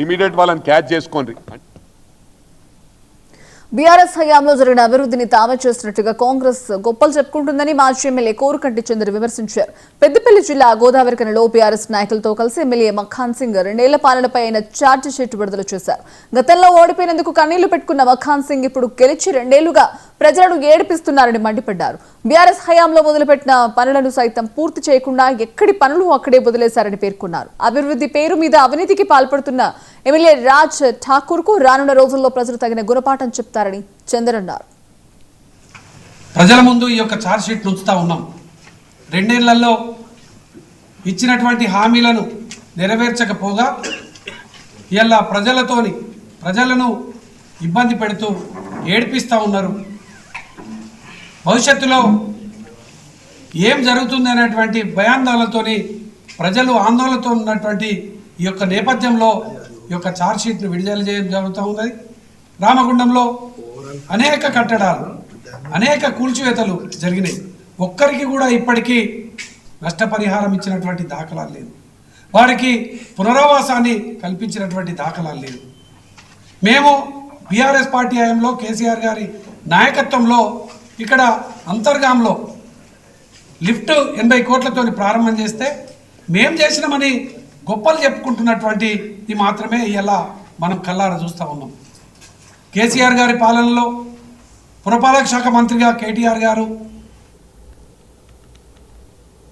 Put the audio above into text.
Immediate వాళ్ళని catch చేసుకోండి. BRS హయాంలో జరిగిన అభివృద్ధిని తామే చేస్తున్నట్టుగా కాంగ్రెస్ గొప్పలు చెప్పుకుంటుందని మాజీ ఎమ్మెల్యే కోరుకంటి చంద్ర విమర్శించారు. పెద్దపల్లి జిల్లా గోదావరికనిలో బీఆర్ఎస్ నాయకులతో కలిసి ఎమ్మెల్యే మఖాన్ సింగ్ 2 ఏళ్ల పాలనపై ఆయన ఛార్జ్ షీట్ విడుదల చేశారు. గతంలో ఓడిపోయినందుకు కన్నీళ్లు పెట్టుకున్న మఖాన్ సింగ్ ఇప్పుడు గెలిచి 2 ఏళ్లుగా ప్రజలను ఏడిపిస్తున్నారని మండిపడ్డారు. బీఆర్ఎస్ హయాంలో మొదలుపెట్టిన పనులను సైతం పూర్తి చేయకుండా ఎక్కడి పనులు అక్కడే వదిలేశారని పేర్కొన్నారు. అభివృద్ధి పేరు మీద అవినీతికి పాల్పడుతున్న ఎమ్మెల్యే రాజ్ ఠాకూర్ కు రానున్న రోజుల్లో ప్రజలు తగిన గుణపాఠం చెప్తారని చందర్ అన్నారు. ప్రజల ముందు ఈ యొక్క ఛార్జ్ షీట్ ఉంచుతా ఉన్నాం. 2 ఏళ్లలో ఇచ్చినటువంటి హామీలను నెరవేర్చకపోగా ఇలా ప్రజలను ఇబ్బంది పెడుతూ ఏడిపిస్తూ ఉన్నారు. భవిష్యత్తులో ఏం జరుగుతుంది అనేటువంటి భయాందోళనతోని ప్రజలు ఆందోళనతో ఉన్నటువంటి ఈ యొక్క నేపథ్యంలో ఈ యొక్క ఛార్జ్ షీట్ను విడుదల చేయడం జరుగుతూ ఉన్నది. రామగుండంలో అనేక కట్టడాలు, అనేక కూల్చివేతలు జరిగినాయి. ఒక్కరికి కూడా ఇప్పటికీ నష్టపరిహారం ఇచ్చినటువంటి దాఖలాలు లేదు. వారికి పునరావాసాన్ని కల్పించినటువంటి దాఖలాలు లేదు. మేము బీఆర్ఎస్ పార్టీ హయాంలో కేసీఆర్ గారి నాయకత్వంలో ఇక్కడ అంతర్గాంలో లిఫ్ట్ 80 కోట్లతో ప్రారంభం చేస్తే మేము చేసినామని గొప్పలు చెప్పుకుంటున్నటువంటి ఇది మాత్రమే ఇలా మనం కళ్ళారా చూస్తూ ఉన్నాం. కేసీఆర్ గారి పాలనలో పురపాలక శాఖ మంత్రిగా కేటీఆర్ గారు